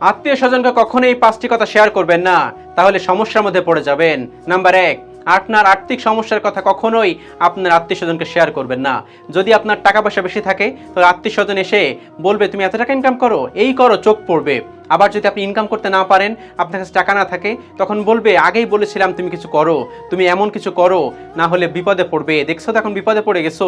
আত্মীয়-স্বজনকে কখনোই এই ৫টি কথা শেয়ার করবেন না, তাহলে সমস্যার মধ্যে পড়ে যাবেন। নাম্বার ১, আপনার আর্থিক সমস্যার কথা কখনোই আপনার আত্মীয়-স্বজনকে শেয়ার করবেন না। যদি আপনার টাকা পয়সা বেশি থাকে, তো আত্মীয়-স্বজন এসে বলবে তুমি এত টাকা ইনকাম করো, এই করো, চোখ পড়বে। আবার যদি আপনি ইনকাম করতে না পারেন, আপনার কাছে টাকা না থাকে, তখন বলবে আগেই বলেছিলাম তুমি কিছু করো, তুমি এমন কিছু করো, না হলে বিপদে পড়বে, দেখছো তো এখন বিপদে পড়ে গেছো।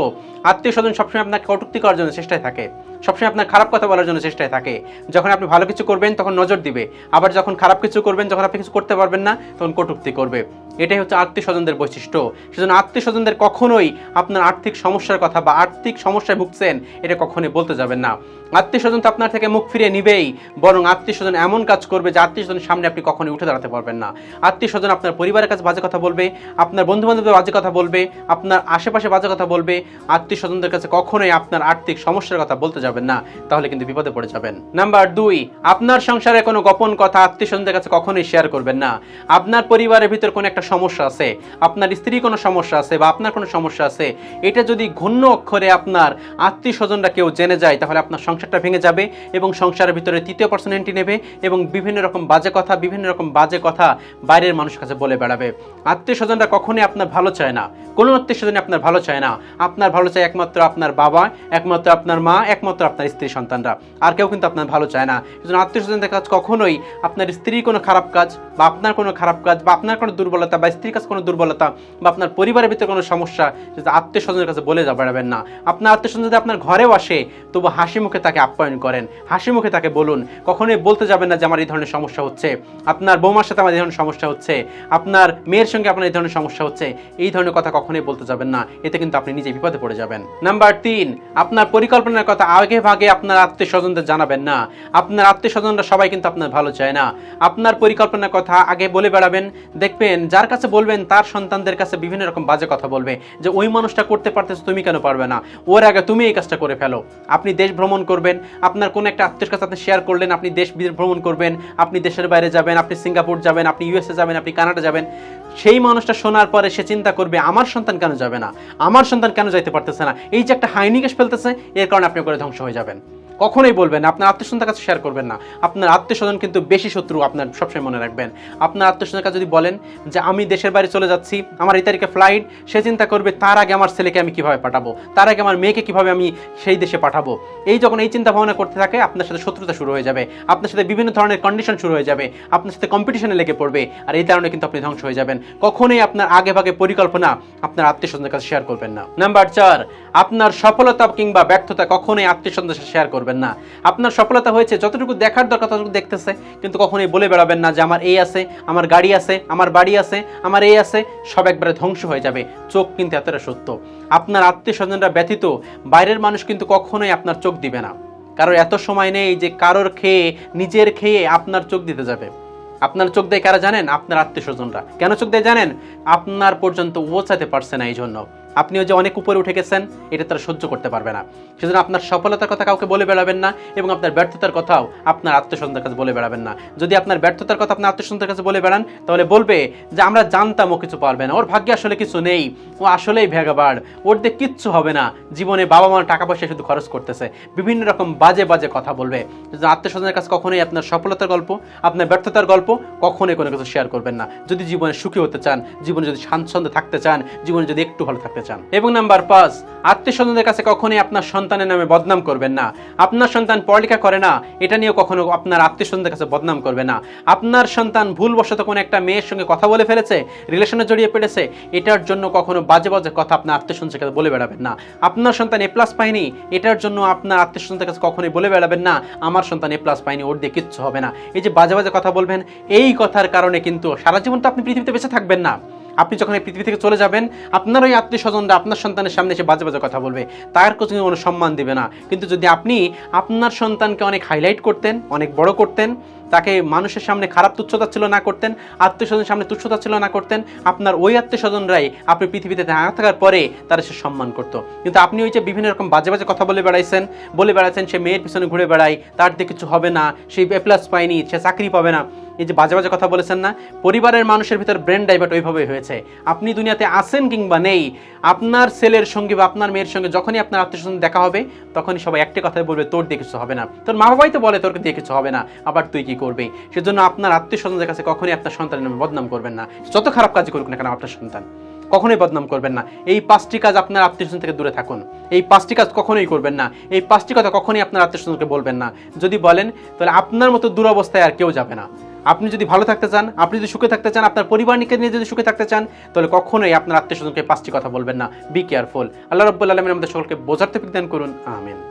আত্মীয়-স্বজন সবসময় আপনাকে কটূক্তি করার জন্য চেষ্টায় থাকে, সবসময় আপনার খারাপ কথা বলার জন্য চেষ্টায় থাকে। যখন আপনি ভালো কিছু করবেন তখন নজর দিবে, আবার যখন খারাপ কিছু করবেন, যখন আপনি কিছু করতে পারবেন না, তখন কটূক্তি করবে। এটাই হচ্ছে আত্মীয়-স্বজনদের বৈশিষ্ট্য। সেজন্য আত্মীয়-স্বজনদের কখনোই আপনার আর্থিক সমস্যার কথা বা আর্থিক সমস্যায় ভুগছেন এটা কখনোই বলতে যাবেন না। আত্মীয়-স্বজন তো আপনার থেকে মুখ ফিরিয়ে নিবেই, বরং আত্মীয়-স্বজন এমন কাজ করবে যে আত্মীয়-স্বজনের সামনে আপনি কখনোই উঠে দাঁড়াতে পারবেন না। আত্মীয়-স্বজন আপনার পরিবারের কাছে বাজে কথা বলবে, আপনার বন্ধু-বান্ধবদের বাজে কথা বলবে, আপনার আশেপাশে বাজে কথা বলবে। আত্মীয়-স্বজনদের কাছে কখনোই আপনার আর্থিক সমস্যার কথা বলতে যাবেন না, তাহলে কিন্তু বিপদে পড়ে যাবেন। নাম্বার ২, আপনার সংসারে কোনো গোপন কথা আত্মীয়-স্বজনদের কাছে কখনোই শেয়ার করবেন না। আপনার পরিবারের ভিতর কোনো একটা সমস্যা আছে, আপনার স্ত্রীর কোনো সমস্যা আছে বা আপনার কোনো সমস্যা আছে, এটা যদি ঘূর্ণ অক্ষরে আপনার আত্মীয়-স্বজনরা কেউ জেনে যায়, তাহলে আপনার সংসারটা ভেঙে যাবে এবং সংসারের ভিতরে তৃতীয় পার্সন এন্ট্রি নেবে এবং বিভিন্ন রকম বাজে কথা বাইরের মানুষের কাছে বলে বেড়াবে। আত্মীয়-স্বজনরা কখনোই আপনার ভালো চায় না, কোনো আত্মীয়-স্বজন আপনার ভালো চায় না। আপনার ভালো চায় একমাত্র আপনার বাবা, একমাত্র আপনার মা, একমাত্র আপনার স্ত্রী সন্তানরা, আর কেউ কিন্তু আপনার ভালো চায় না। সেজন্য আত্মীয়-স্বজনদের কাছে কখনোই আপনার স্ত্রীর কোনো খারাপ কাজ বা আপনার কোনো খারাপ কাজ বা আপনার কোনো দুর্বলতা বা স্ত্রীর কাছে কোনো দুর্বলতা বা আপনার পরিবারের ভিতরে কোনো সমস্যা যেটা আত্মীয়-স্বজনের কাছে বলে বেড়াবেন না। আপনার আত্মীয়-স্বজন যদি আপনার ঘরেও আসে, তবু হাসি মুখে তাকে আপ্যায়ন করেন, হাসি মুখে তাকে বলুন। কখনোই বলতে যাবেন না যে আমার এই ধরনের সমস্যা হচ্ছে, আপনার বৌমার সাথে আমার এই ধরনের সমস্যা হচ্ছে, আপনার মেয়ের সঙ্গে আপনার এই ধরনের সমস্যা হচ্ছে, এই ধরনের কথা কখনোই বলতে যাবেন না। এতে কিন্তু আপনি নিজে বিপদে পড়ে যাবেন। নাম্বার ৩, আপনার পরিকল্পনার কথা আগে ভাগে আপনার আত্মীয়-স্বজনদের জানাবেন না। আপনার আত্মীয়-স্বজনরা সবাই কিন্তু আপনার ভালো চায় না। আপনার পরিকল্পনার কথা আগে বলে বেড়াবেন, দেখবেন যার কাছে বলবেন তার সন্তানদের কাছে বিভিন্ন রকম বাজে কথা বলবে, যে ওই মানুষটা করতে পারতেছে তুমি কেন পারবে না, ওর আগে তুমি এই কাজটা করে ফেলো। আপনি দেশ ভ্রমণ করবেন, আপনার কোনো একটা আত্মীয়ের কাছে আপনি শেয়ার করলেন, আপনি দেশ বিদেশ ভ্রমণ করবেন, আপনি দেশের বাইরে যাবেন, আপনি সিঙ্গাপুর যাবেন, আপনি ইউএসএ যাবেন, আপনি কানাডা যাবেন। সেই মানুষটা শোনার পরে সে চিন্তা করবে আমার সন্তান কেন যাবে না, আমার সন্তান কেন যাইতে পারতেছে না, এই যে একটা হাইনিকেশ ফেলতেছে, এর কারণে আপনি করে ধ্বংস হয়ে যাবেন। কখনোই বলবেন না, আপনার আত্মীয়-স্বজনের কাছে শেয়ার করবেন না। আপনার আত্মীয়-স্বজন কিন্তু বেশি শত্রু, আপনার সবসময় মনে রাখবেন। আপনার আত্মীয়-স্বজনের কাছে যদি বলেন যে আমি দেশের বাইরে চলে যাচ্ছি, আমার এই তারিখে ফ্লাইট, সে চিন্তা করবে তার আগে আমার ছেলেকে আমি কিভাবে পাঠাবো, তার আগে আমার মেয়েকে কিভাবে আমি সেই দেশে পাঠাবো। যখন এই চিন্তা ভাবনা করতে থাকে, আপনার সাথে শত্রুতা শুরু হয়ে যাবে, আপনার সাথে বিভিন্ন ধরনের কন্ডিশন শুরু হয়ে যাবে, আপনার সাথে কম্পিটিশনে লেগে পড়বে, আর এই কারণে কিন্তু আপনি ধ্বংস হয়ে যাবেন। কখনোই আপনার আগে ভাগে পরিকল্পনা আপনার আত্মীয়-স্বজনের কাছে শেয়ার করবেন না। নাম্বার ৪, আপনার সফলতা কিংবা ব্যর্থতা কখনোই আত্মীয়-স্বজনের সাথে শেয়ার করবেন না। আপনার সফলতা হয়েছে, যতটুকু দেখার দরকার ততটুকু দেখতেছে, কিন্তু কখনোই বলে বেড়াবেন না যে আমার এই আছে, আমার গাড়ি আছে, আমার বাড়ি আছে, আমার এই আছে, সব একবারে ধ্বংস হয়ে যাবে। চোখ কিন্তু এতটা সত্য। আপনার আত্মীয়-স্বজনরা ব্যতীত বাইরের মানুষ কিন্তু কখনোই আপনার চোখ দিবে না। কারণ এত সময় নেই যে কারোর খেয়ে নিজের খেয়ে আপনার চোখ দিতে যাবে। আপনার চোখ দেয় কারা জানেন? আপনার আত্মীয়-স্বজনরা। কেন চোখ দেয় জানেন? আপনার পর্যন্ত পৌঁছাতে পারছে না, এই জন্য। আপনিও যে অনেক উপরে উঠে গেছেন, এটা তারা সহ্য করতে পারবে না। সেজন্য আপনার সফলতার কথা কাউকে বলে বেড়াবেন না, এবং আপনার ব্যর্থতার কথাও আপনার আত্মীয়-স্বজনদের কাছে বলে বেড়াবেন না। যদি আপনার ব্যর্থতার কথা আপনার আত্মীয়-স্বজনদের কাছে বলে বেড়ান, তাহলে বলবে যে আমরা জানতাম ও কিছু পারবে না, ওর ভাগ্যে আসলে কিছু নেই, ও আসলেই ভেগাবাড়, ওর দিয়ে কিচ্ছু হবে না, জীবনে বাবা মার টাকা পয়সা শুধু খরচ করতেছে, বিভিন্ন রকম বাজে বাজে কথা বলবে। আত্মীয়-স্বজনের কাছে কখনোই আপনার সফলতার গল্প, আপনার ব্যর্থতার গল্প কখনোই কোনো কিছু শেয়ার করবেন না, যদি জীবনে সুখী হতে চান, জীবনে যদি স্বাচ্ছন্দ্যে থাকতে চান, জীবনে যদি একটু ভালো থাকতে চান। এবং নাম্বার ৫, আত্মীয়-স্বজনদের কাছে কখনোই আপনার সন্তানের নামে বদনাম করবেন না। আপনার সন্তান পড়ালেখা করে না, এটা নিয়েও কখনো আপনার আত্মীয়-স্বজনদের কাছে বদনাম করবে না। আপনার সন্তান ভুলবশত কোনো একটা মেয়ের সঙ্গে কথা বলে ফেলেছে, রিলেশনে জড়িয়ে পড়েছে, এটার জন্য কখনো বাজে বাজে কথা আপনার আত্মীয়-স্বজনদের কাছে বলে বেড়াবেন না। আপনার সন্তান A+ পায়নি, এটার জন্য আপনার আত্মীয়-স্বজনদের কাছে কখনোই বলে বেড়াবেন না আমার সন্তান A+ পায়নি, ওর দিয়ে কিচ্ছু হবে না। এই যে বাজে বাজে কথা বলবেন, এই কথার কারণে কিন্তু সারা জীবন তো আপনি পৃথিবীতে বেঁচে থাকবেন না। আপনি যখন এই পৃথিবী থেকে চলে যাবেন, আপনার ওই আত্মীয়-স্বজনরা আপনার সন্তানের সামনে এসে বাজে বাজে কথা বলবে, তার কোনো সম্মান দিবে না। কিন্তু যদি আপনি আপনার সন্তানকে অনেক হাইলাইট করতেন, অনেক বড় করতেন, তাকে মানুষের সামনে খারাপ তুচ্ছতাচ্ছিল্য না করতেন, আত্মীয়-স্বজনের সামনে তুচ্ছতাচ্ছিল্য না করতেন, আপনার ওই আত্মীয়-স্বজনরাই আপনি পৃথিবীতে না থাকার পরে তারা সে সম্মান করতো। কিন্তু আপনি ওই যে বিভিন্ন রকম বাজে বাজে কথা বলে বেড়াইছেন, সে মেয়ের পিছনে ঘুরে বেড়ায়, তার দিয়ে কিছু হবে না, সে A+ পায়নি, সে চাকরি পাবে না, এই যে বাজে বাজে কথা বলেছেন না, পরিবারের মানুষের ভিতর ব্রেন ডাইভার্ট ওইভাবে হয়েছে। আপনি দুনিয়াতে আসেন কিংবা নেই, আপনার ছেলের সঙ্গে বা আপনার মেয়ের সঙ্গে যখনই আপনার আত্মীয়স্বজন দেখা হবে, তখনই সবাই একটি কথাই বলবে, তোর দিয়ে কিছু হবে না। তোর মা বাবাই তো বলে তোর দিয়ে কিছু হবে না, আবার তুই কি করবি? সেজন্য আপনার আত্মীয়স্বজনদের কাছে কখনই আপনার সন্তানের নামে বদনাম করবেন না, যত খারাপ কাজ করুক না কেন আপনার সন্তান, কখনোই বদনাম করবেন না। এই 5টি কাজ আপনার আত্মীয়স্বজন থেকে দূরে থাকুন। এই 5টি কাজ কখনোই করবেন না। এই 5টি কথা কখনোই আপনার আত্মীয়স্বজনকে বলবেন না। যদি বলেন তাহলে আপনার মতো দুরবস্থায় আর কেউ যাবে না। আপনি যদি ভালো থাকতে চান, আপনি যদি সুখে থাকতে চান, আপনার পরিবারকে নিয়ে যদি সুখে থাকতে চান, তাহলে কখনোই আপনার আত্মীয়স্বজনকে 5টি কথা বলবেন না। Be careful. আল্লাহ রাব্বুল আলামিন আমাদের সকলকে বোঝার তৌফিক দান করুন। আমিন।